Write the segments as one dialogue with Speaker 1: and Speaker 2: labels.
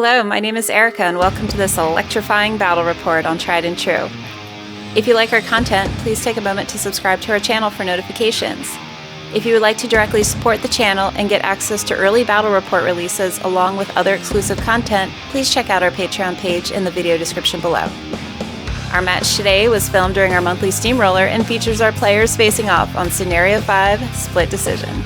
Speaker 1: Hello, my name is Erica, and welcome to this electrifying battle report on Tried and True. If you like our content, please take a moment to subscribe to our channel for notifications. If you would like to directly support the channel and get access to early battle report releases along with other exclusive content, please check out our Patreon page in the video description below. Our match today was filmed during our monthly Steamroller and features our players facing off on Scenario 5 Split Decision.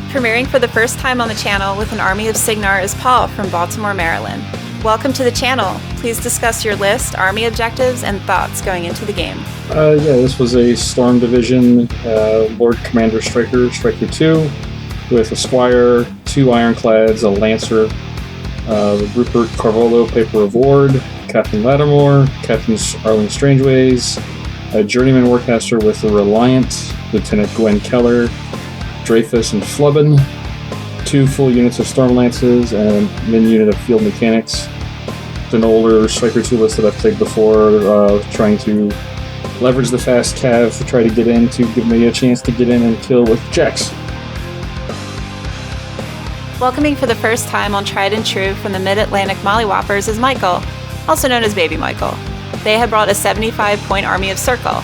Speaker 1: Premiering for the first time on the channel with an army of Cygnar is Paul from Baltimore, Maryland. Welcome to the channel. Please discuss your list, army objectives, and thoughts going into the game.
Speaker 2: This was a Storm Division Lord Commander Stryker 2, with a Squire, 2 Ironclads, a Lancer, Rupert Carvalho, Paper of Ward, Captain Lattimore, Captains Arlene Strangeways, a Journeyman Warcaster with the Reliant, Lieutenant Gwen Keller, Dreyfus and Flubbin, 2 full units of Storm Lances, and a min unit of Field Mechanics. It's an older Stryker 2 list that I've played before, trying to leverage the fast cav to try to get in, to give me a chance to get in and kill with Jax.
Speaker 1: Welcoming for the first time on Tried and True from the Mid-Atlantic Mollywhoppers is Michael, also known as Baby Michael. They have brought a 75-point army of Circle.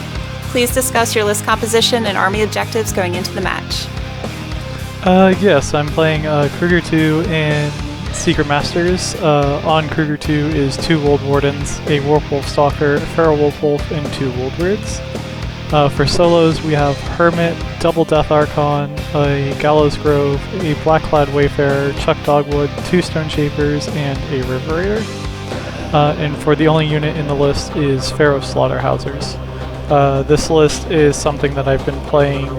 Speaker 1: Please discuss your list composition and army objectives going into the match.
Speaker 3: Yes, I'm playing Krueger 2 in Secret Masters. On Krueger 2 is 2 Wold Wardens, a Warpwolf Stalker, a Feral Wolf, and 2 Woldwyrds. For solos, we have Hermit, Double Death Archon, a Gallows Grove, a Blackclad Wayfarer, Chuck Dogwood, 2 Stone Shapers, and a River Raider. And for the only unit in the list is Pharaoh Slaughterhousers. This list is something that I've been playing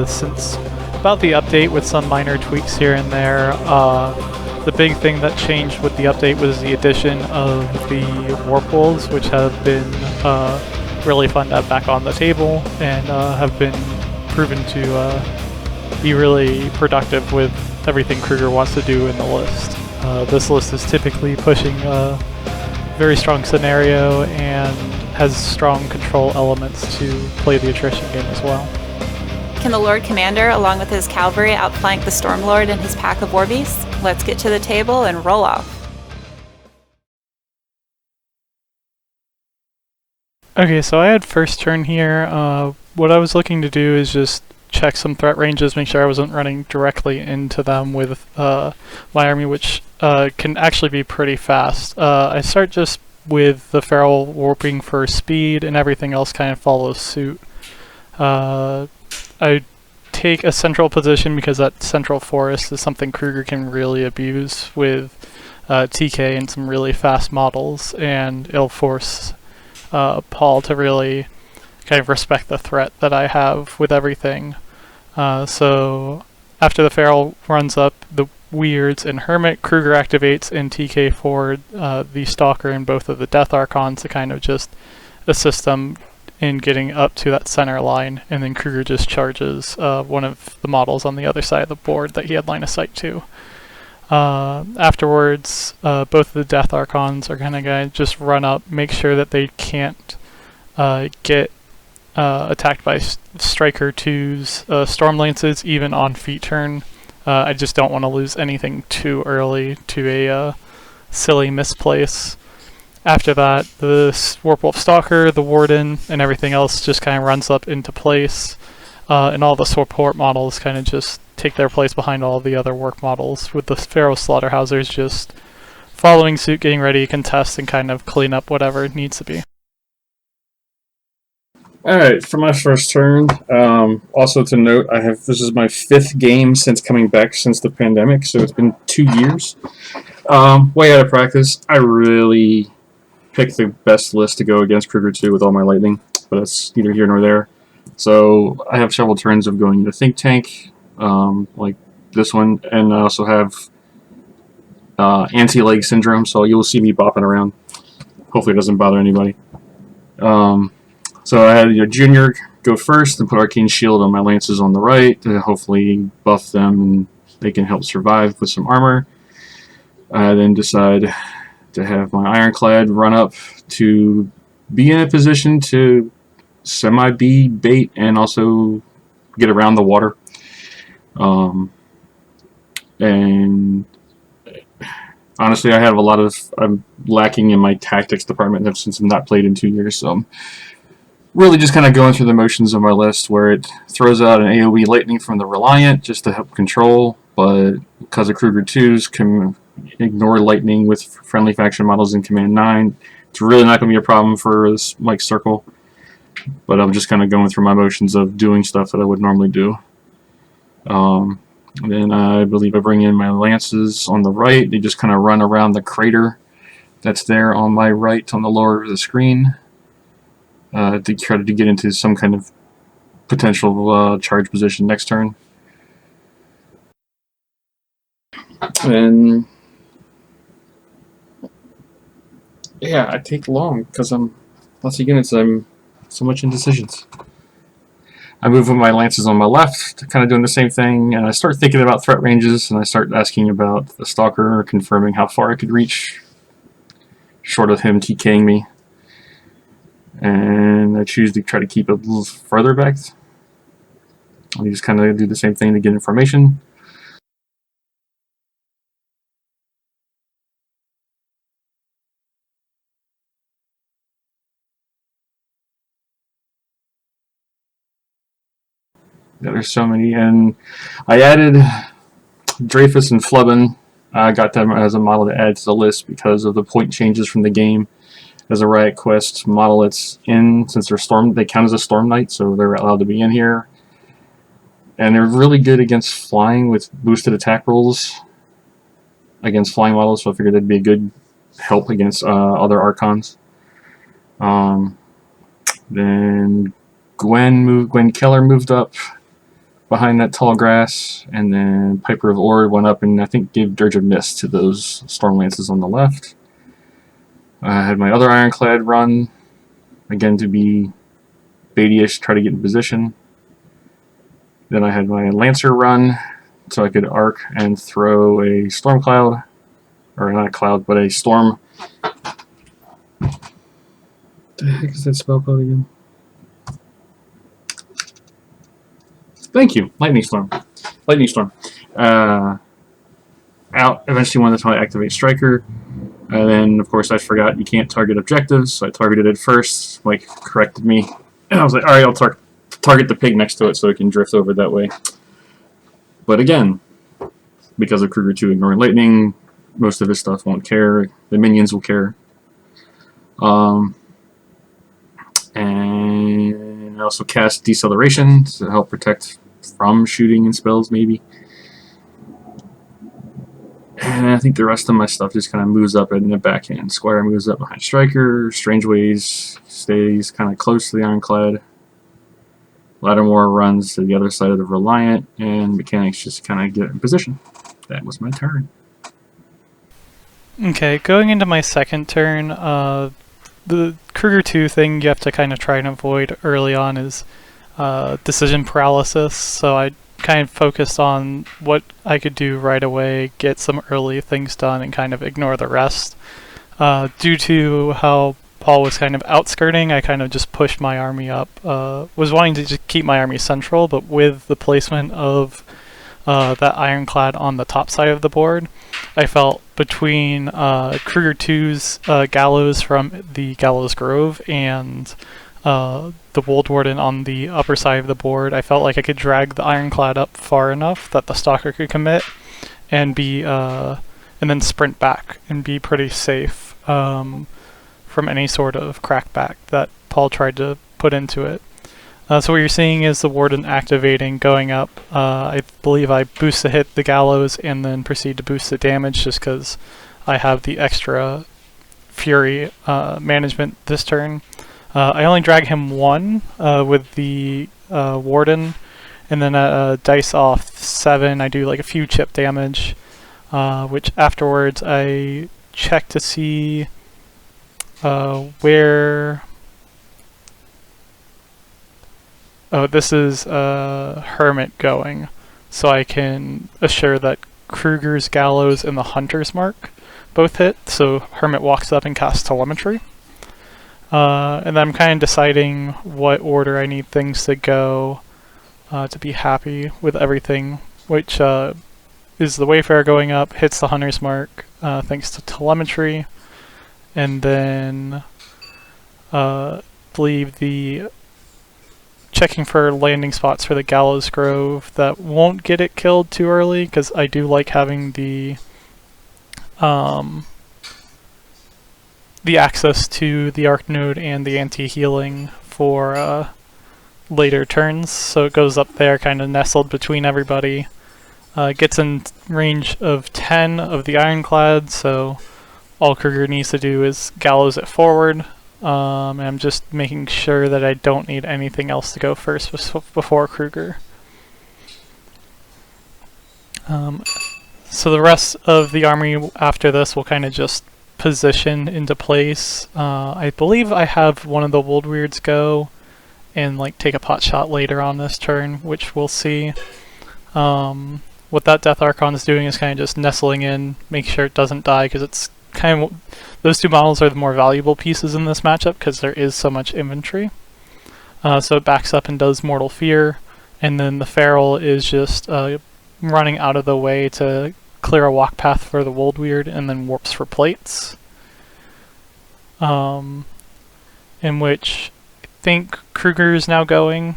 Speaker 3: since about the update, with some minor tweaks here and there. The big thing that changed with the update was the addition of the Warpwolves, which have been really fun to have back on the table, and have been proven to be really productive with everything Krueger wants to do in the list. This list is typically pushing a very strong scenario and has strong control elements to play the attrition game as well.
Speaker 1: Can the Lord Commander, along with his cavalry, outflank the Stormlord and his pack of Warbeasts? Let's get to the table and roll off.
Speaker 3: Okay, so I had first turn here. What I was looking to do is just check some threat ranges, make sure I wasn't running directly into them with my army, which can actually be pretty fast. I start just with the Feral Warping for speed, and everything else kind of follows suit. I take a central position because that central forest is something Krueger can really abuse with TK and some really fast models, and it'll force Paul to really kind of respect the threat that I have with everything. So after the Feral runs up the Weirds and Hermit, Krueger activates and TK forward the Stalker and both of the Death Archons to kind of just assist them in getting up to that center line, and then Krueger just charges one of the models on the other side of the board that he had line of sight to. Afterwards, both of the Death Archons are going to just run up, make sure that they can't get attacked by Stryker 2's Storm Lances, even on feet turn. I just don't want to lose anything too early to a silly misplace. After that, the Warpwolf Stalker, the Warden, and everything else just kind of runs up into place, and all the support models kind of just take their place behind all the other work models, with the Pharaoh Slaughterhousers just following suit, getting ready to contest and kind of clean up whatever it needs to be.
Speaker 2: Alright, for my first turn, also to note, this is my 5th game since coming back since the pandemic, so it's been 2 years. Way out of practice. I really picked the best list to go against Krueger 2 with all my lightning, but it's neither here nor there. So I have several turns of going to Think Tank, like this one, and I also have anti-leg syndrome, so you'll see me bopping around. Hopefully it doesn't bother anybody. So I had Junior go first and put Arcane Shield on my Lances on the right to hopefully buff them and they can help survive with some armor. I then decide to have my Ironclad run up to be in a position to semi-be bait and also get around the water. And honestly, I'm lacking in my tactics department since I'm not played in 2 years, so I'm really just kind of going through the motions of my list, where it throws out an AoE lightning from the Reliant just to help control, but because of Krueger 2s can ignore lightning with friendly faction models in Command 9, it's really not going to be a problem for this Mike Circle. But I'm just kind of going through my motions of doing stuff that I would normally do. Then I believe I bring in my lances on the right. They just kind of run around the crater that's there on my right on the lower of the screen to try to get into some kind of potential charge position next turn. And yeah, I take long because I'm lots of units. I'm so much indecisions. I move with my lances on my left, kind of doing the same thing, and I start thinking about threat ranges, and I start asking about the Stalker, confirming how far I could reach, short of him TKing me. And I choose to try to keep it a little further back. I just kind of do the same thing to get information. Yeah, there's so many, and I added Dreyfus and Flubben. I got them as a model to add to the list because of the point changes from the game. As a Riot Quest model that's in, since they count as a Storm Knight, so they're allowed to be in here. And they're really good against flying with boosted attack rolls against flying models, so I figured that'd be a good help against other Archons. Then Gwen Keller moved up behind that tall grass, and then Piper of Ord went up and I think gave Dirge of Mist to those Storm Lances on the left. I had my other Ironclad run, again to be baityish, try to get in position. Then I had my Lancer run, so I could arc and throw a Storm Cloud, or not a cloud, but a Storm. What the heck is that spell code again? Thank you, Lightning Storm. Lightning Storm. Out eventually wanted to activate Stryker. And then, of course, I forgot you can't target objectives, so I targeted it first. Mike corrected me. And I was like, alright, I'll target the pig next to it so it can drift over that way. But again, because of Krueger 2 ignoring lightning, most of his stuff won't care. The minions will care. And I also cast Deceleration to help protect from shooting and spells, maybe. And I think the rest of my stuff just kind of moves up in the backhand. Squire moves up behind Stryker. Strange Ways stays kind of close to the Ironclad. Lattimore runs to the other side of the Reliant, and Mechanics just kind of get in position. That was my turn.
Speaker 3: Okay, going into my second turn, the Krueger 2 thing you have to kind of try and avoid early on is decision paralysis, so I kind of focused on what I could do right away, get some early things done, and kind of ignore the rest. Due to how Paul was kind of outskirting, I kind of just pushed my army up. Was wanting to just keep my army central, but with the placement of that Ironclad on the top side of the board, I felt between Krueger 2's Gallows from the Gallows Grove and the Wold Warden on the upper side of the board, I felt like I could drag the Ironclad up far enough that the Stalker could commit and be and then sprint back and be pretty safe from any sort of crackback that Paul tried to put into it. So what you're seeing is the Warden activating, going up. I believe I boost the hit, the Gallows, and then proceed to boost the damage just because I have the extra Fury management this turn. I only drag him one with the Warden, and then dice off 7, I do like a few chip damage, which afterwards I check to see where... Oh, this is Hermit going, so I can assure that Krueger's Gallows and the Hunter's Mark both hit, so Hermit walks up and casts Telemetry. And then I'm kind of deciding what order I need things to go to be happy with everything, which is the Wayfarer going up, hits the Hunter's Mark, thanks to telemetry. And then believe the checking for landing spots for the Gallows Grove that won't get it killed too early, because I do like having the access to the Arc Node and the anti-healing for later turns, so it goes up there kind of nestled between everybody. Gets in range of 10 of the Ironclad, so all Krueger needs to do is gallows it forward. And I'm just making sure that I don't need anything else to go first before Krueger. So the rest of the army after this will kind of just position into place. I believe I have one of the Woldweirds go and like take a pot shot later on this turn, which we'll see. What that Death Archon is doing is kind of just nestling in, make sure it doesn't die, because it's kind of, those two models are the more valuable pieces in this matchup because there is so much inventory. So it backs up and does Mortal Fear, and then the Feral is just running out of the way to clear a walk path for the Woldweird, and then warps for plates. In which I think Krueger is now going.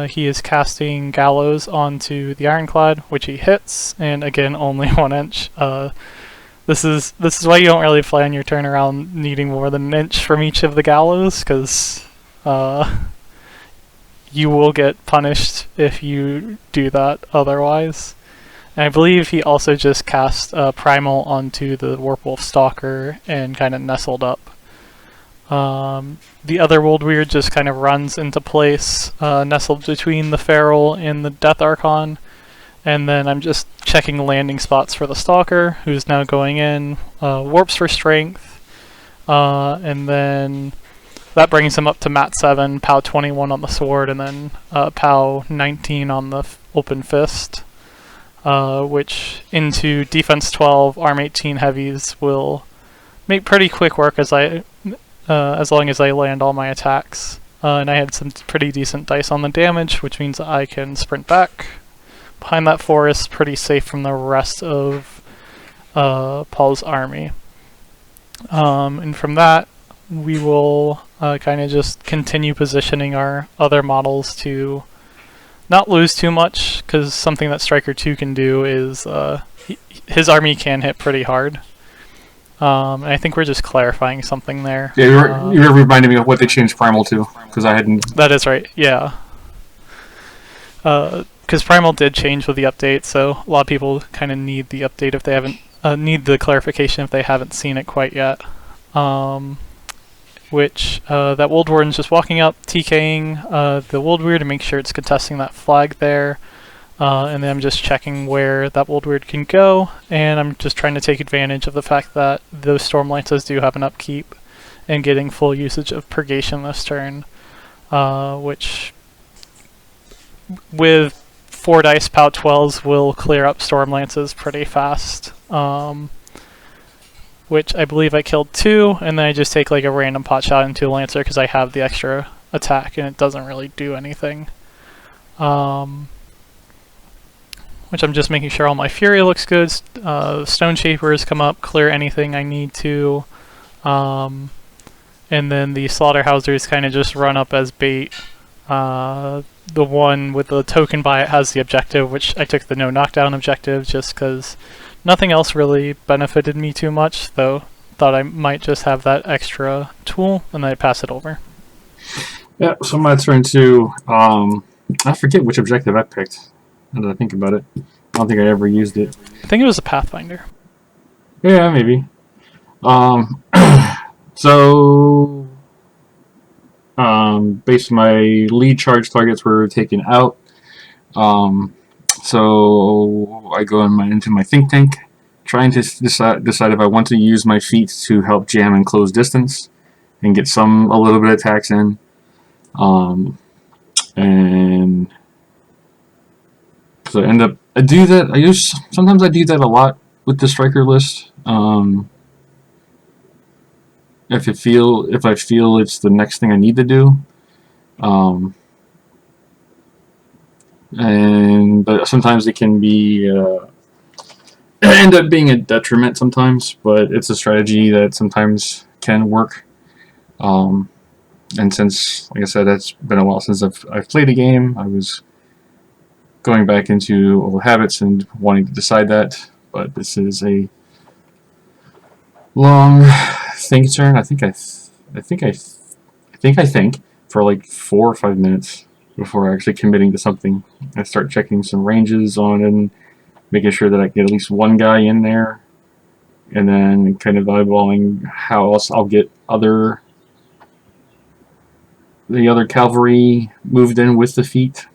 Speaker 3: He is casting Gallows onto the Ironclad, which he hits, and again only 1 inch. This is why you don't really play on your turn around needing more than an inch from each of the Gallows, because you will get punished if you do that otherwise. And I believe he also just cast Primal onto the Warpwolf Stalker and kind of nestled up. The other Woldweird just kind of runs into place, nestled between the Feral and the Death Archon. And then I'm just checking landing spots for the Stalker, who's now going in, warps for strength, and then that brings him up to Mat 7, POW 21 on the sword, and then POW 19 on the open fist, which into defense 12, arm 18 heavies will make pretty quick work as long as I land all my attacks. And I had some pretty decent dice on the damage, which means I can sprint back behind that forest, pretty safe from the rest of Paul's army. And from that, we will kind of just continue positioning our other models to not lose too much, because something that Stryker 2 can do is his army can hit pretty hard. And I think we're just clarifying something there.
Speaker 2: Yeah, you're reminding me of what they changed Primal to, because I hadn't...
Speaker 3: That is right, yeah. Because Primal did change with the update, so a lot of people kind of need the update if they haven't, need the clarification if they haven't seen it quite yet. Which, that Wold Warden's just walking up, TKing the Woldweird to make sure it's contesting that flag there. And then I'm just checking where that Woldweird can go, and I'm just trying to take advantage of the fact that those Storm Lances do have an upkeep, and getting full usage of Purgation this turn, which with 4 dice POW 12s will clear up Storm Lances pretty fast. Which I believe I killed 2, and then I just take like a random pot shot into a Lancer because I have the extra attack and it doesn't really do anything. Which I'm just making sure all my Fury looks good. Stone Shapers come up, clear anything I need to. And then the Slaughterhousers kind of just run up as bait. The one with the token by it has the objective, which I took the no knockdown objective just because nothing else really benefited me too much, though thought I might just have that extra tool, and then I pass it over.
Speaker 2: Yeah, so my turn to, I forget which objective I picked. Now that I think about it. I don't think I ever used it.
Speaker 3: I think it was a Pathfinder.
Speaker 2: Yeah, maybe. So, based on my lead charge targets were taken out. So I go into my think tank, trying to decide if I want to use my feet to help jam and close distance, and get a little bit of attacks in. And so I do that. Sometimes I do that a lot with the Stryker list. If I feel it's the next thing I need to do. But sometimes it can be end up being a detriment sometimes, but it's a strategy that sometimes can work. And since, like I said, that's been a while since I've played a game, I was going back into old habits and wanting to decide that. But this is a long think turn. I think for like 4 or 5 minutes before actually committing to something. I start checking some ranges on and making sure that I get at least one guy in there, and then kind of eyeballing how else I'll get the other cavalry moved in with the feet.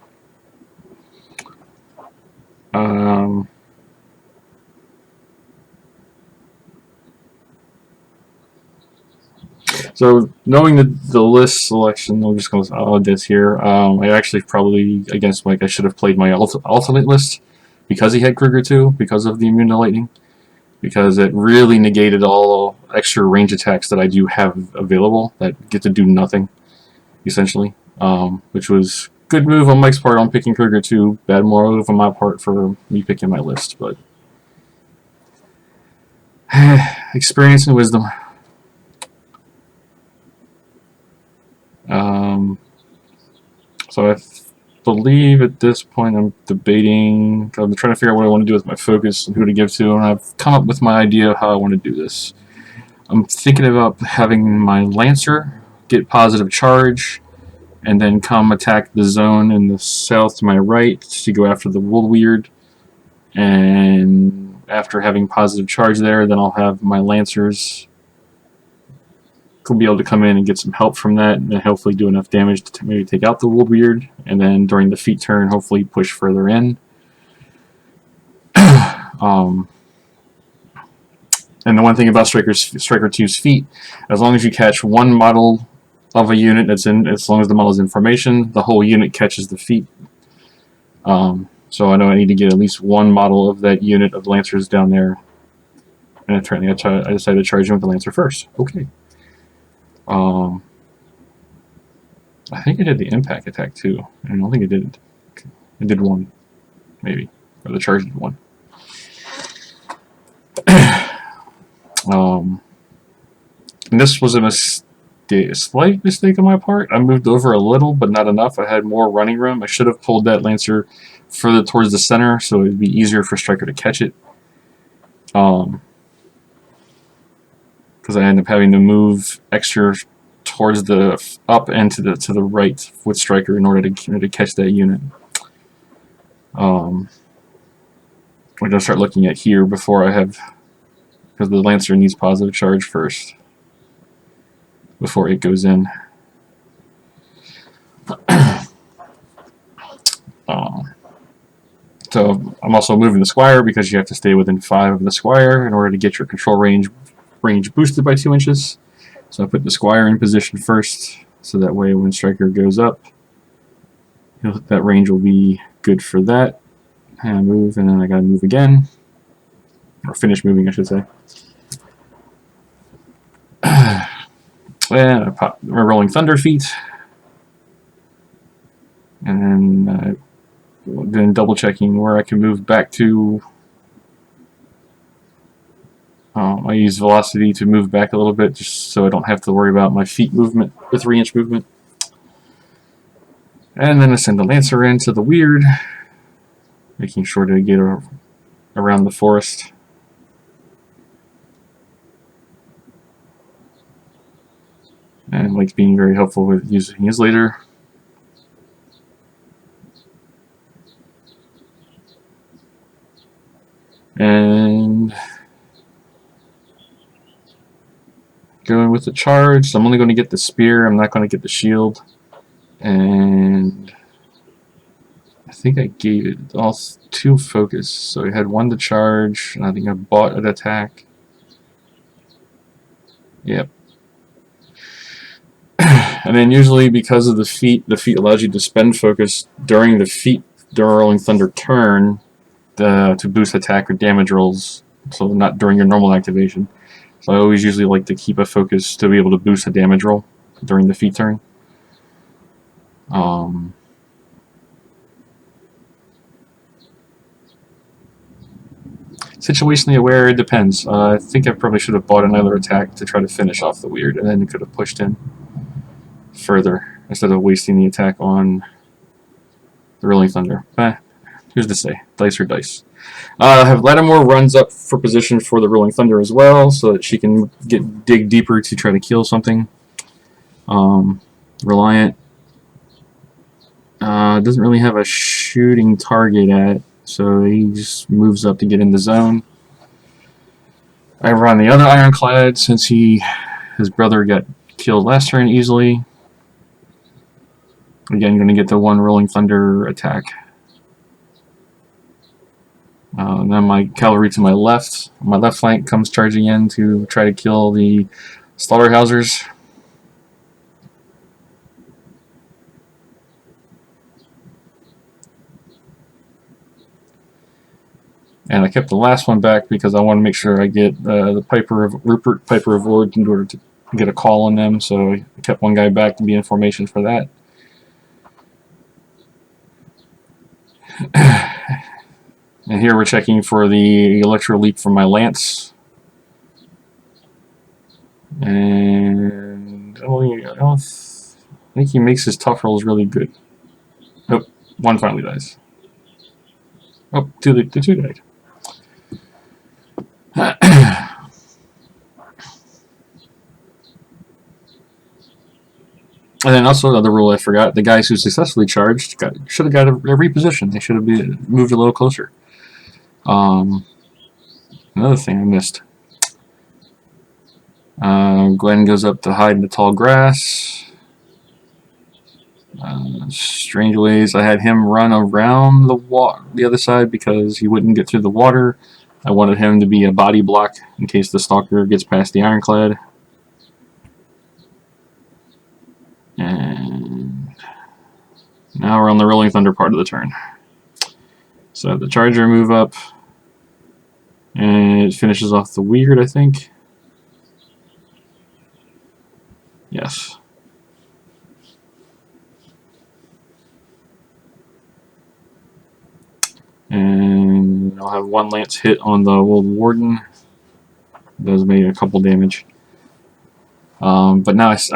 Speaker 2: So knowing the list selection, I'm just going to add this here. I actually probably, against Mike, I should have played my alternate list because he had Krueger 2, because of the immune to lightning, because it really negated all extra range attacks that I do have available that get to do nothing, essentially, which was good move on Mike's part on picking Krueger 2, bad move on my part for me picking my list, but experience and wisdom. So I believe at this point I'm debating, I'm trying to figure out what I want to do with my focus and who to give to, and I've come up with my idea of how I want to do this. I'm thinking about having my Lancer get positive charge and then come attack the zone in the south to my right to go after the Wool Weird, and after having positive charge there, then I'll have my Lancers be able to come in and get some help from that, and then hopefully do enough damage to maybe take out the Wool Weird, and then during the feet turn hopefully push further in. And the one thing about Stryker 2's feet, as long as you catch one model of a unit that's in, as long as the model is in formation, the whole unit catches the feet. So I know I need to get at least one model of that unit of Lancers down there, and apparently I decided to charge in with the Lancer first. Okay. I think I did the impact attack too. I don't think it did. I did one, maybe, or the charge did one. And this was a slight mistake on my part. I moved over a little, but not enough. I had more running room. I should have pulled that Lancer further towards the center, so it'd be easier for Stryker to catch it. Because I ended up having to move extra towards the up and to the right with Stryker in order to catch that unit. We're gonna start looking at here before I have, because the Lancer needs positive charge first before it goes in. So I'm also moving the Squire because you have to stay within 5 of the Squire in order to get your control range boosted by 2 inches. So I put the Squire in position first, so that way when Stryker goes up, that range will be good for that. And I move, and then I gotta move again, or finish moving, I should say. And I pop my Rolling Thunder feet, and then double checking where I can move back to. I use velocity to move back a little bit, just so I don't have to worry about my feet movement, the 3-inch movement. And then I send the Lancer into the Weird, making sure to get around the forest. And Mike's being very helpful with using his later. And going with the charge, so I'm only going to get the spear, I'm not going to get the shield. And I think I gave it all 2 focus, so I had 1 to charge, and I think I bought an attack. Yep. And then usually because of the feet allows you to spend focus during the Rolling Thunder turn to boost attack or damage rolls, so not during your normal activation. So I always usually like to keep a focus to be able to boost a damage roll during the feet turn. Situationally aware, it depends. I think I probably should have bought another attack to try to finish off the weird, and then it could have pushed in further instead of wasting the attack on the Rolling Thunder. Who's to say? Dice or dice. Have Lattimore runs up for position for the Rolling Thunder as well, so that she can dig deeper to try to kill something. Reliant doesn't really have a shooting target at, so he just moves up to get in the zone. I run the other Ironclad since his brother got killed last turn easily. Again, going to get the one Rolling Thunder attack. Then my cavalry to my left flank comes charging in to try to kill the slaughterhousers. And I kept the last one back because I want to make sure I get the Rupert Piper of Lord in order to get a call on them. So I kept one guy back to be in formation for that. And here we're checking for the Electro Leap from my Lance. And I don't think he makes his tough rolls really good. Nope, one finally dies. Oh, the two died. And then also another rule I forgot: the guys who successfully charged should have got a reposition. They should have moved a little closer. Another thing I missed. Glenn goes up to hide in the tall grass. Strange ways. I had him run around the other side because he wouldn't get through the water. I wanted him to be a body block in case the stalker gets past the Ironclad. And now we're on the Rolling Thunder part of the turn. So the Charger move up, and it finishes off the weird, I think. Yes. And I'll have one lance hit on the World Warden. It does make a couple damage. But now it's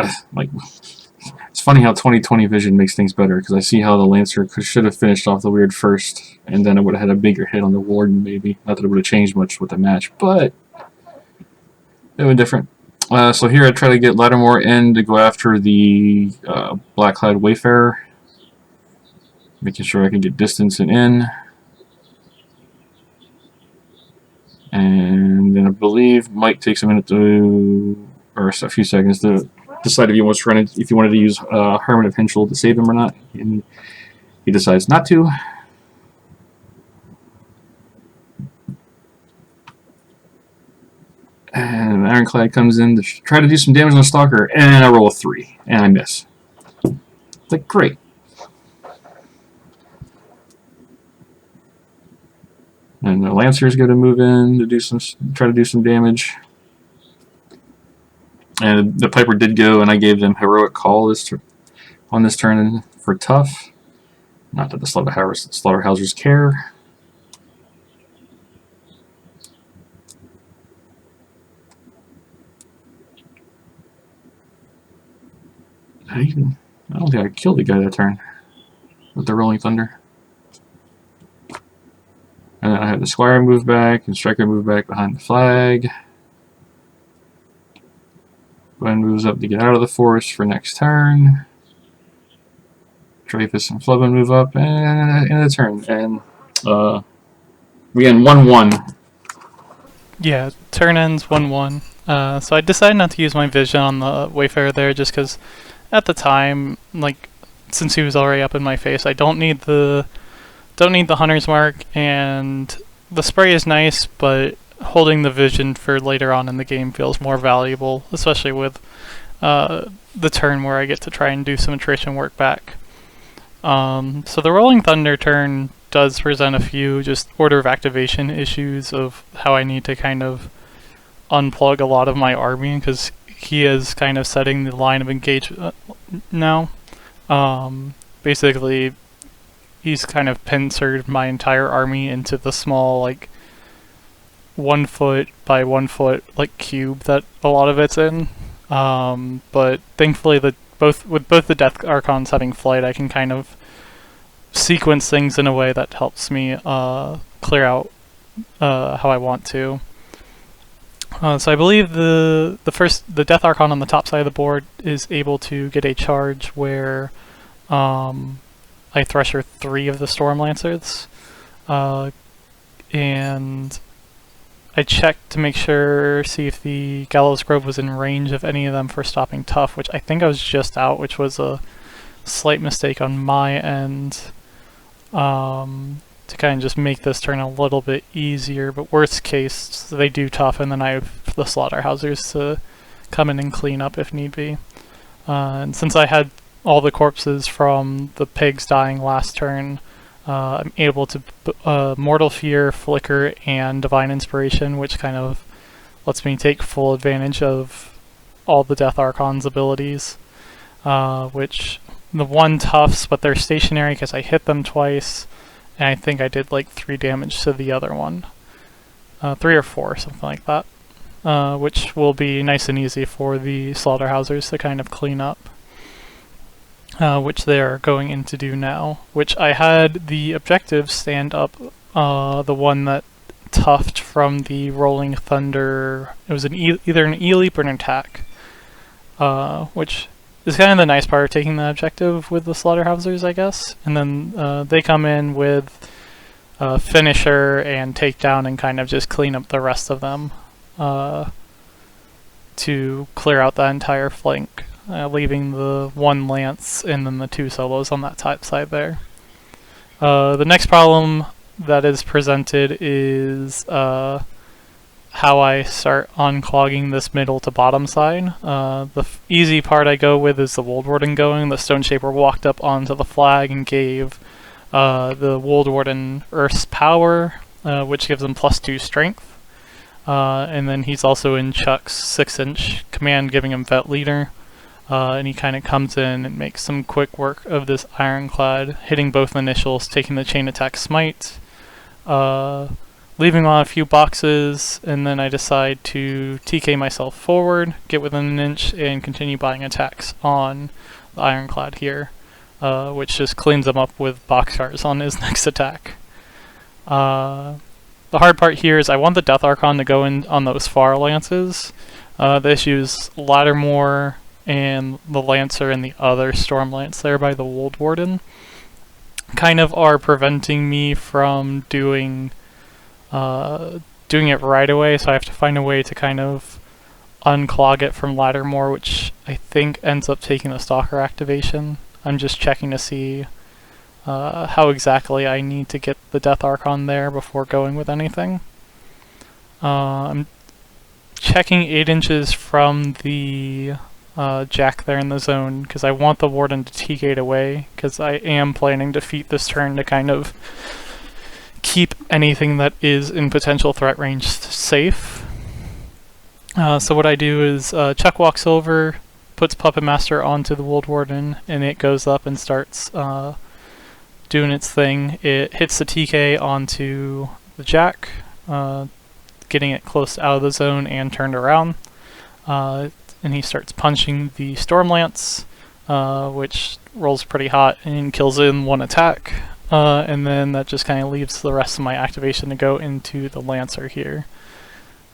Speaker 2: funny how 20/20 vision makes things better, because I see how the Lancer should have finished off the weird first, and then I would have had a bigger hit on the Warden, maybe. Not that it would have changed much with the match, but it would be different. So here I try to get Lattimore in to go after the Black-clad Wayfarer, making sure I can get distance and in. And then I believe Mike takes a minute to, or a few seconds to decide if he wanted to use Hermit of Henschel to save him or not. And he decides not to. And Ironclad comes in to try to do some damage on the Stalker, and I roll a 3, and I miss. It's like, great. And the Lancers go to move in to try to do some damage. And the Piper did go, and I gave them Heroic Call on this turn for tough. Not that the Slaughterhousers care. I don't think I killed the guy that turn with the Rolling Thunder. And then I had the Squire move back, and Stryker move back behind the flag. Glenn moves up to get out of the forest for next turn. Dreyfus and Flubin move up, and end of the turn. And we end 1-1.
Speaker 3: Yeah, turn ends 1-1. So I decided not to use my vision on the Wayfarer there, just because at the time, like, since he was already up in my face, I don't need the Hunter's Mark, and the spray is nice, but holding the vision for later on in the game feels more valuable, especially with the turn where I get to try and do some attrition work back. So the Rolling Thunder turn does present a few just order of activation issues of how I need to kind of unplug a lot of my army, because he is kind of setting the line of engagement now. Basically, he's kind of pincered my entire army into the small, like, 1 foot by 1 foot like cube that a lot of it's in. But thankfully, with both the Death Archons having flight, I can kind of sequence things in a way that helps me clear out how I want to. So I believe the Death Archon on the top side of the board is able to get a charge where I Thresher 3 of the Storm Lancers, and I checked to make sure, see if the Gallows Grove was in range of any of them for stopping Tough, which I think I was just out, which was a slight mistake on my end, to kind of just make this turn a little bit easier. But worst case, they do Tough, and then I have the Slaughterhousers to come in and clean up if need be. And since I had all the corpses from the pigs dying last turn, I'm able to Mortal Fear, Flicker, and Divine Inspiration, which kind of lets me take full advantage of all the Death Archon's abilities, which the one toughs, but they're stationary because I hit them twice, and I think I did like 3 damage to the other one. 3 or 4, something like that, which will be nice and easy for the Slaughterhousers to kind of clean up. Which they're going in to do now, which I had the objective stand up the one that toughed from the Rolling Thunder. It was either an E-Leap or an attack, which is kind of the nice part of taking the objective with the Slaughterhousers, I guess. And then they come in with Finisher and Takedown and kind of just clean up the rest of them to clear out that entire flank. Leaving the 1 lance and then the 2 solos on that top side there. The next problem that is presented is how I start unclogging this middle to bottom side. The easy part I go with is the Wold Warden going. The Stone Shaper walked up onto the flag and gave the Wold Warden Earth's Power, which gives him +2 strength. And then he's also in Chuck's 6-inch command, giving him Vet Leader. And he kind of comes in and makes some quick work of this Ironclad, hitting both initials, taking the chain attack smite, leaving on a few boxes, and then I decide to TK myself forward, get within an inch, and continue buying attacks on the Ironclad here, which just cleans him up with boxcars on his next attack. The hard part here is I want the Death Archon to go in on those far lances. The issue is Lattimore and the Lancer and the other Storm Lance there by the Wold Warden kind of are preventing me from doing it right away, so I have to find a way to kind of unclog it from Lattimore, which I think ends up taking the Stalker activation. I'm just checking to see how exactly I need to get the Death Archon there before going with anything. I'm checking 8 inches from the Jack there in the zone, because I want the Warden to TK away, because I am planning to defeat this turn to kind of keep anything that is in potential threat range safe. So what I do is Chuck walks over, puts Puppet Master onto the Wold Warden, and it goes up and starts doing its thing. It hits the TK onto the Jack, getting it close out of the zone and turned around. And he starts punching the Storm Lance, which rolls pretty hot and kills it in 1 attack. And then that just kind of leaves the rest of my activation to go into the Lancer here.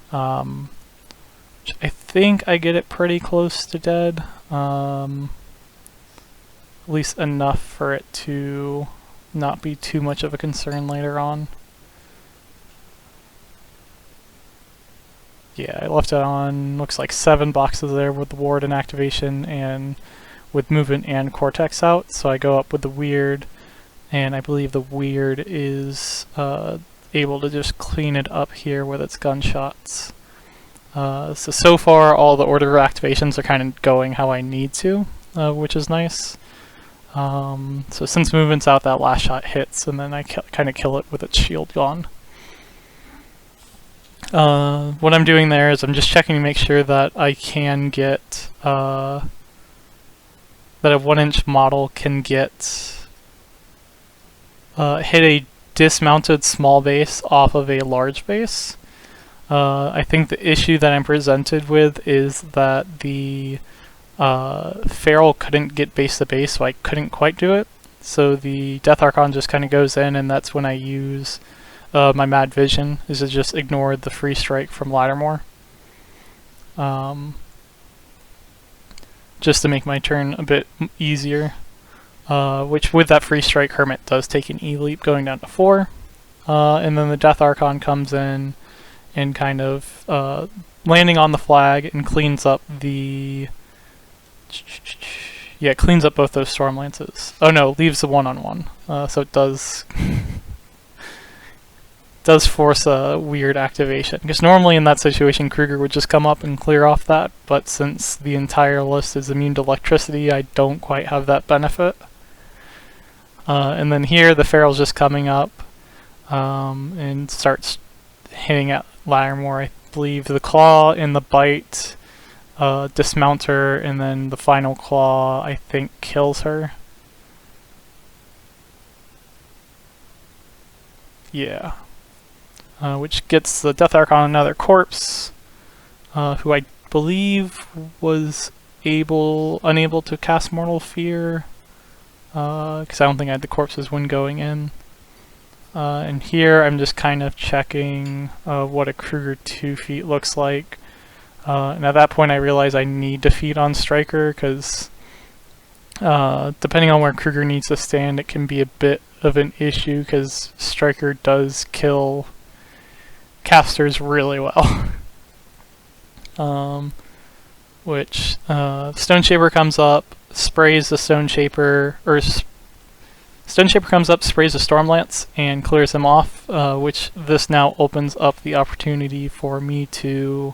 Speaker 3: Which I think I get it pretty close to dead. At least enough for it to not be too much of a concern later on. Yeah, I left it on, looks like 7 boxes there with the Warden activation and with movement and Cortex out. So I go up with the Weird, and I believe the Weird is able to just clean it up here with its gunshots. So far all the order activations are kind of going how I need to, which is nice. So since movement's out, that last shot hits, and then I kind of kill it with its shield gone. What I'm doing there is I'm just checking to make sure that I can get, that a 1-inch model can get, hit a dismounted small base off of a large base. I think the issue that I'm presented with is that the Feral couldn't get base to base, so I couldn't quite do it. So the Death Archon just kind of goes in, and that's when I use my Mad Vision, is to just ignore the free strike from Lattimore. Just to make my turn a bit easier. Which with that free strike, Hermit does take an E-leap going down to 4. And then the Death Archon comes in and kind of landing on the flag and cleans up the... Yeah, it cleans up both those Storm Lances. Oh no, leaves the 1-on-1. So it does force a weird activation. Because normally in that situation, Krueger would just come up and clear off that, but since the entire list is immune to electricity, I don't quite have that benefit. And then here, the Feral's just coming up and starts hitting at Lattimore. I believe the Claw and the Bite dismount her, and then the final Claw, I think, kills her. Yeah. Which gets the Death Archon another corpse, who I believe was unable to cast Mortal Fear, because I don't think I had the corpses when going in. And here I'm just kind of checking what a Krueger 2 feet looks like. And at that point I realize I need to feed on Stryker, because depending on where Krueger needs to stand, it can be a bit of an issue, because Stryker does kill casters really well. Which Stone Shaper comes up, sprays the Stone Shaper, or Stone Shaper comes up, sprays the Stormlance, and clears him off, which this now opens up the opportunity for me to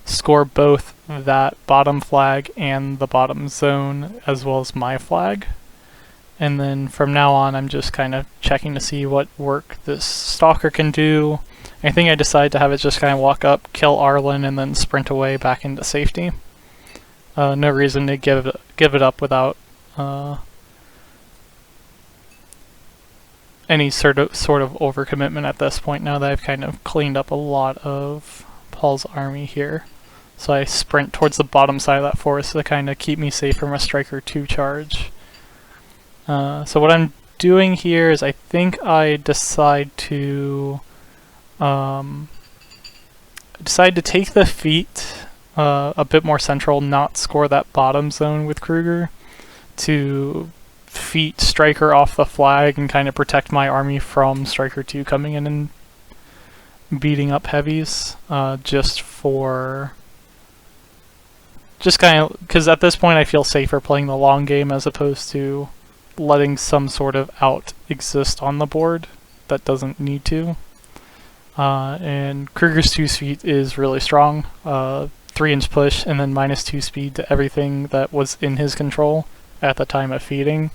Speaker 3: score both that bottom flag and the bottom zone, as well as my flag. And then from now on, I'm just kind of checking to see what work this Stalker can do. I think I decided to have it just kind of walk up, kill Arlen, and then sprint away back into safety. No reason to give it up without any sort of overcommitment at this point, now that I've kind of cleaned up a lot of Paul's army here. So I sprint towards the bottom side of that forest to kind of keep me safe from a Stryker 2 charge. So what I'm doing here is I think I decide to take the feet a bit more central, not score that bottom zone with Krueger, to feet Stryker off the flag and kind of protect my army from Stryker 2 coming in and beating up heavies, just kind of, because at this point I feel safer playing the long game as opposed to letting some sort of out exist on the board that doesn't need to. And Krueger's 2 speed is really strong, 3-inch push and then -2 speed to everything that was in his control at the time of feeding.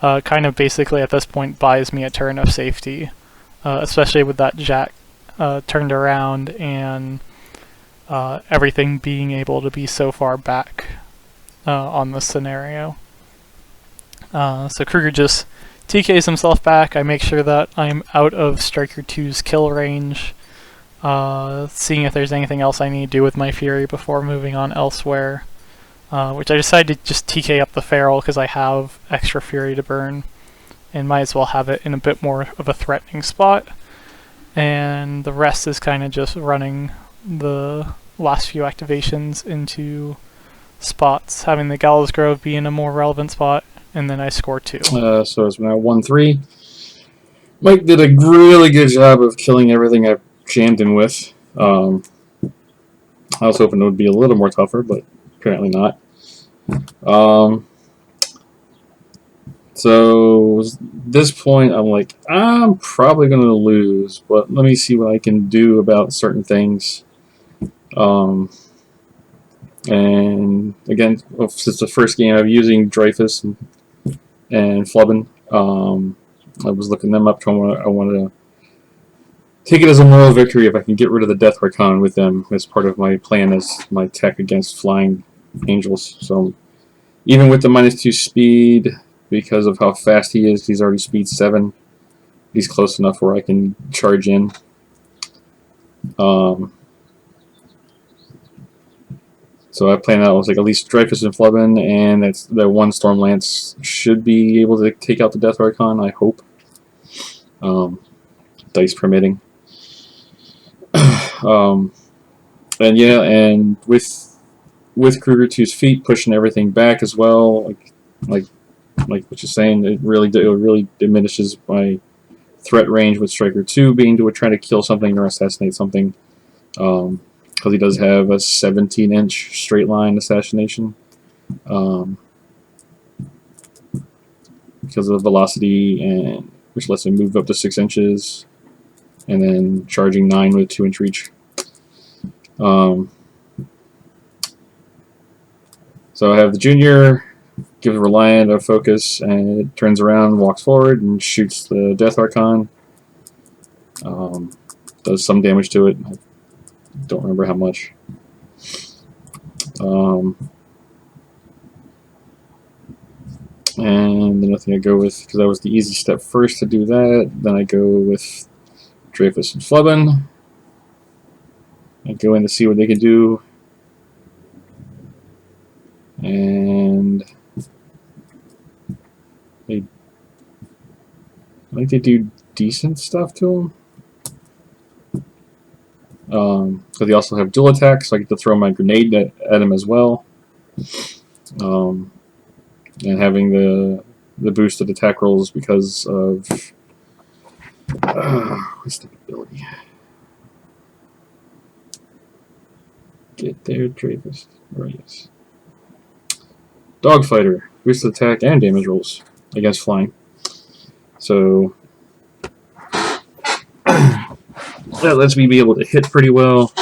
Speaker 3: Kind of basically at this point buys me a turn of safety, especially with that Jack turned around and everything being able to be so far back on this scenario. So Krueger just TKs himself back. I make sure that I'm out of Stryker 2's kill range, seeing if there's anything else I need to do with my Fury before moving on elsewhere, which I decided to just TK up the Feral because I have extra Fury to burn and might as well have it in a bit more of a threatening spot. And the rest is kind of just running the last few activations into spots, having the Gallows Grove be in a more relevant spot, and then I score 2.
Speaker 2: So it's now 1-3. Mike did a really good job of killing everything I jammed him with. I was hoping it would be a little more tougher, but apparently not. So at this point, I'm like, I'm probably going to lose, but let me see what I can do about certain things. And again, since the first game, I'm using Dreyfus and Flubben. I was looking them up. I wanted to take it as a moral victory if I can get rid of the Death Archon with them as part of my plan as my tech against flying angels. So even with the -2 speed, because of how fast he is, he's already speed 7. He's close enough where I can charge in. So I plan out like at least Dreyfus and Flubben, and that's that one Stormlance should be able to take out the Death Archon. I hope, dice permitting. And yeah, and with Krueger 2's feet pushing everything back as well, like what you're saying, it really diminishes my threat range with Stryker 2 being to try to kill something or assassinate something. Because he does have a 17-inch straight line assassination. Because of the velocity, and which lets him move up to 6 inches, and then charging 9 with 2-inch reach. So I have the junior, gives Reliant a focus, and it turns around, walks forward, and shoots the Death Archon. Does some damage to it. I don't remember how much. And then I think I go with, because that was the easy step first to do that, then I go with Dreyfus and Flubben. I go in to see what they can do. And I think they do decent stuff to them. Because they also have dual attack, so I get to throw my grenade at him as well. And having the boosted attack rolls because of what's the ability? Get there, Dreyfus. Right, yes. Dogfighter, boosted attack and damage rolls against flying. So that lets me be able to hit pretty well,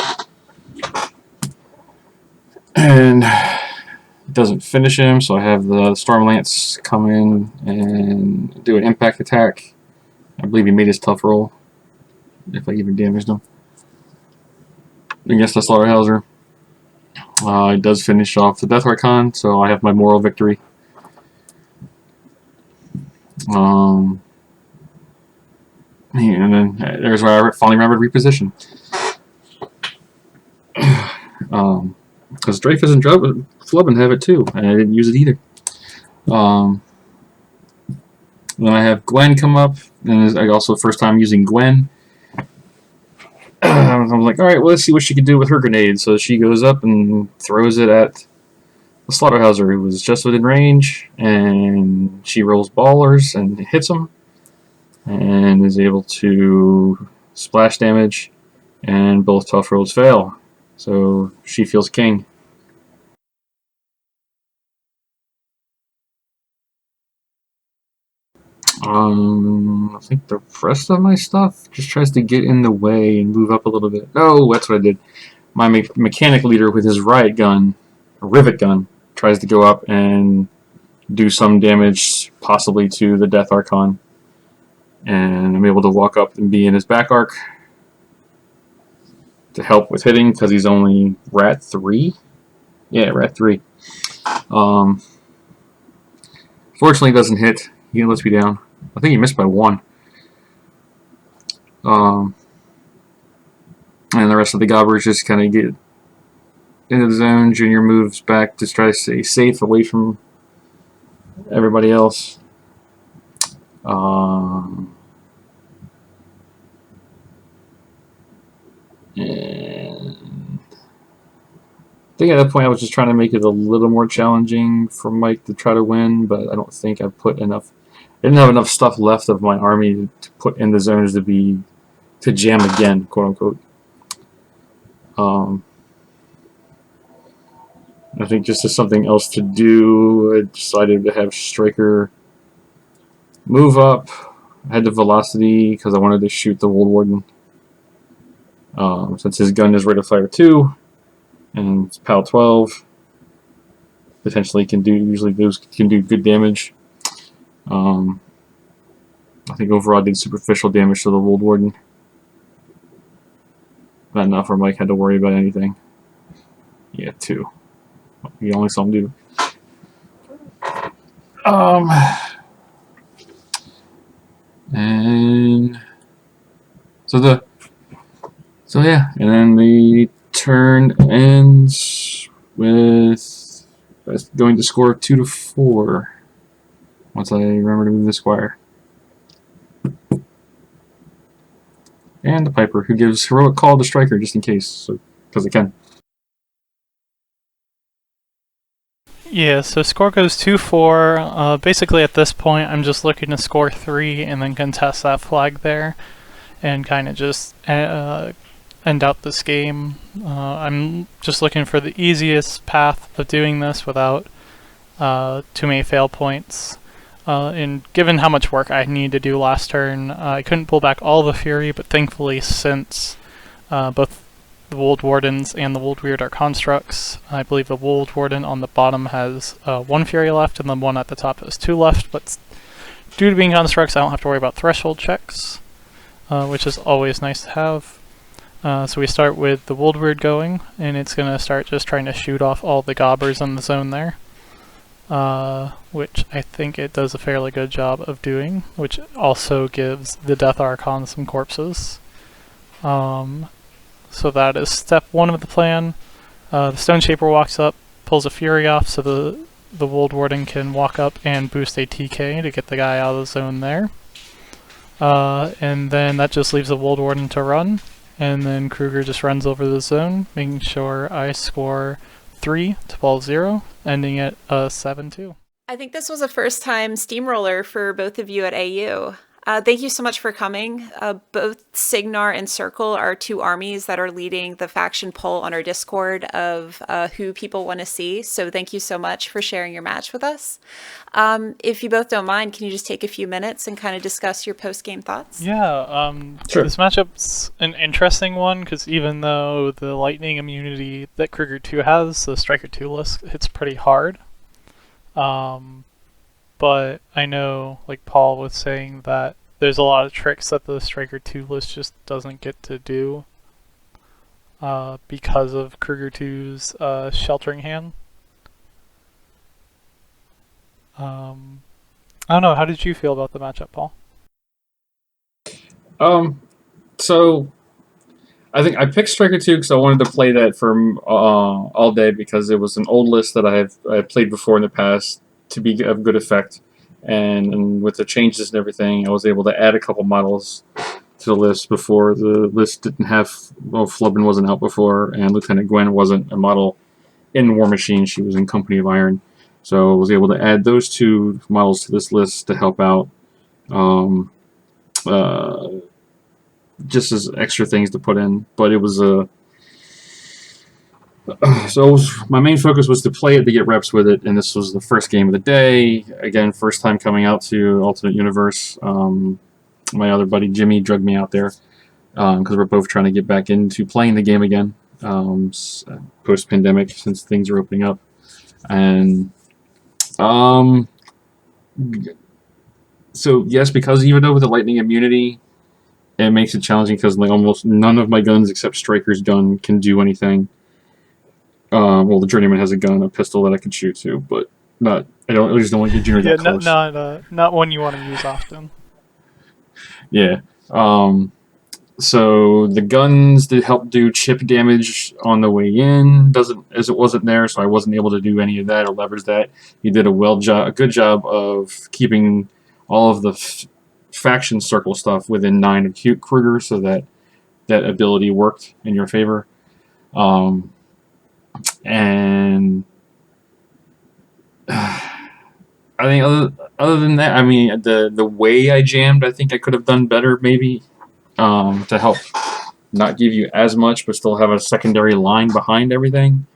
Speaker 2: and it doesn't finish him. So I have the Stormlance come in and do an impact attack. I believe he made his tough roll, if I even damaged him, against the Slaughterhouser. It does finish off the Death Archon, so I have my moral victory. And then there's where I finally remembered reposition. Because Dreyfus and Flubben have it too, and I didn't use it either. Then I have Gwen come up, and I also first time using Gwen. I was like, alright, well, let's see what she can do with her grenade. So she goes up and throws it at the Slaughterhouser, who was just within range, and she rolls ballers and hits him, and is able to splash damage, and both tough rolls fail. So she feels king. I think the rest of my stuff just tries to get in the way and move up a little bit. Oh, that's what I did. My mechanic leader with his riot gun, a rivet gun, tries to go up and do some damage, possibly to the Death Archon. And I'm able to walk up and be in his back arc to help with hitting, because he's only Rat 3. Yeah, Rat 3. Fortunately, he doesn't hit. He lets me down. I think he missed by 1. And the rest of the gobbers just kind of get into the zone. Junior moves back to try to stay safe away from everybody else. And I think at that point I was just trying to make it a little more challenging for Mike to try to win, but I don't think I put enough. I didn't have enough stuff left of my army to put in the zones to jam again, quote unquote. I think just as something else to do, I decided to have Stryker move up. I had the velocity because I wanted to shoot the Wold Warden. Since his gun is rate of fire 2 and it's PAL 12, potentially usually those can do good damage. I think overall I did superficial damage to the Wold Warden. Not enough where Mike had to worry about anything. Yeah, 2. You only saw him do. And so So yeah, and then the turn ends with going to score 2-4. Once I remember to move the squire. And the piper, who gives heroic call to Stryker just in case, so because it can.
Speaker 3: Yeah, so score goes 2-4. Basically at this point I'm just looking to score 3 and then contest that flag there and kind of just end out this game. I'm just looking for the easiest path of doing this without too many fail points. And given how much work I needed to do last turn, I couldn't pull back all the fury, but thankfully since both the Wold Wardens and the Wold Weird are constructs, I believe the Wold Warden on the bottom has 1 fury left and the one at the top has 2 left, but due to being constructs I don't have to worry about threshold checks, which is always nice to have. So we start with the Wold Weird going, and it's going to start just trying to shoot off all the gobbers in the zone there. Which I think it does a fairly good job of doing, which also gives the Death Archon some corpses. So that is step 1 of the plan. The Stone Shaper walks up, pulls a Fury off so the Wold Warden can walk up and boost a TK to get the guy out of the zone there. And then that just leaves the Wold Warden to run, and then Krueger just runs over the zone, making sure I score 3 to ball 0, ending at 7-2.
Speaker 1: I think this was a first time Steamroller for both of you at AU. Thank you so much for coming. Both Cygnar and Circle are 2 armies that are leading the faction poll on our Discord of who people want to see. So thank you so much for sharing your match with us. If you both don't mind, can you just take a few minutes and kind of discuss your post-game thoughts?
Speaker 3: Yeah,
Speaker 2: Sure.
Speaker 3: This matchup's an interesting one because even though the lightning immunity that Krueger 2 has, the Stryker 2 list hits pretty hard. But I know, like Paul was saying, that there's a lot of tricks that the Stryker 2 list just doesn't get to do because of Krueger 2's Sheltering Hand. I don't know, how did you feel about the matchup, Paul?
Speaker 2: So I think I picked Stryker 2 because I wanted to play that for all day because it was an old list that I had played before in the past to be of good effect, and with the changes and everything, I was able to add a couple models to the list before the list didn't have. Well, Flubbin wasn't out before, and Lieutenant Gwen wasn't a model in Warmachine. She was in Company of Iron, so I was able to add those 2 models to this list to help out. Just as extra things to put in, but it was a. So my main focus was to play it to get reps with it, and this was the first game of the day. Again, first time coming out to Alternate Universe. My other buddy Jimmy drugged me out there because we're both trying to get back into playing the game again post-pandemic since things are opening up. And so yes, because even though with the lightning immunity, it makes it challenging because like almost none of my guns except Stryker's gun can do anything. Well, the Journeyman has a gun, a pistol that I can shoot to, but not. I just don't want to get Junior that close.
Speaker 3: Not one you want to use often.
Speaker 2: Yeah. So the guns did help do chip damage on the way in. It wasn't there, so I wasn't able to do any of that or leverage that. He did a good job of keeping all of the faction circle stuff within 9 of Krueger, so that ability worked in your favor. And I think other than that, I mean, the way I jammed, I think I could have done better maybe to help not give you as much, but still have a secondary line behind everything.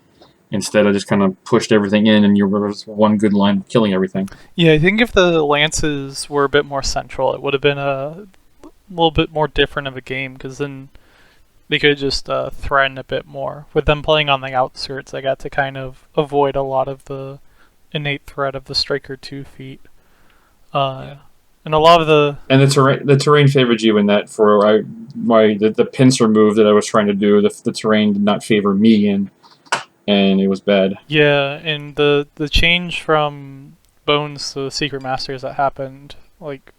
Speaker 2: Instead, I just kind of pushed everything in, and you were one good line of killing everything.
Speaker 3: Yeah, I think if the lances were a bit more central, it would have been a little bit more different of a game, because then they could just threaten a bit more. With them playing on the outskirts, I got to kind of avoid a lot of the innate threat of the Stryker 2 feat. And a lot of
Speaker 2: the terrain favored you in that for the pincer move that I was trying to do. The terrain did not favor me in, and it was bad.
Speaker 3: Yeah, and the change from Bones to Secret Masters that happened like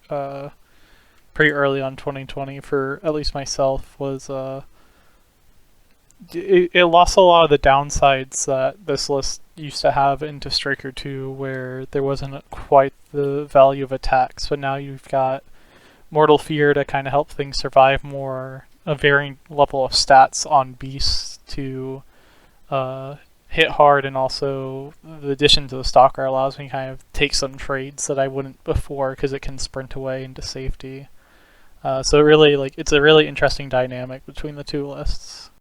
Speaker 3: pretty early on 2020 for at least myself was it lost a lot of the downsides that this list used to have into Stryker 2, where there wasn't quite the value of attacks, but now you've got Mortal Fear to kind of help things survive more, a varying level of stats on beasts to hit hard, and also the addition to the Stalker allows me to kind of take some trades that I wouldn't before because it can sprint away into safety. So really, it's a really interesting dynamic between the two lists.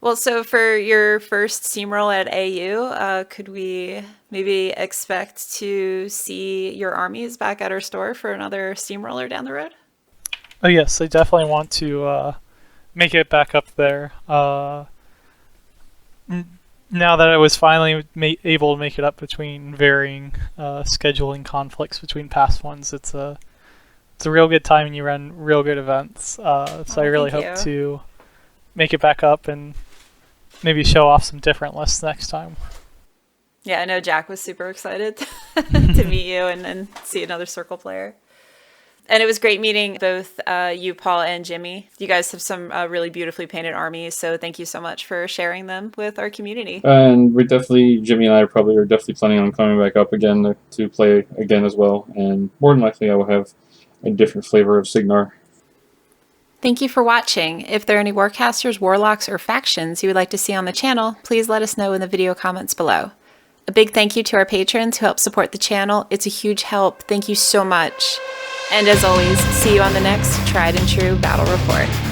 Speaker 1: Well, so for your first Steamroll at AU, could we maybe expect to see your armies back at our store for another Steamroller down the road?
Speaker 3: Oh yes, I definitely want to make it back up there. Now that I was finally able to make it up between varying scheduling conflicts between past ones, it's a real good time and you run real good events. So I really hope to make it back up and maybe show off some different lists next time.
Speaker 1: Yeah, I know Jack was super excited to meet you and see another Circle player. And it was great meeting both you, Paul, and Jimmy. You guys have some really beautifully painted armies, so thank you so much for sharing them with our community.
Speaker 2: And Jimmy and I are definitely planning on coming back up again to play again as well. And more than likely, I will have a different flavor of Cygnar.
Speaker 1: Thank you for watching. If there are any warcasters, warlocks, or factions you would like to see on the channel, please let us know in the video comments below. A big thank you to our patrons who help support the channel. It's a huge help. Thank you so much. And as always, see you on the next Tried and True Battle Report.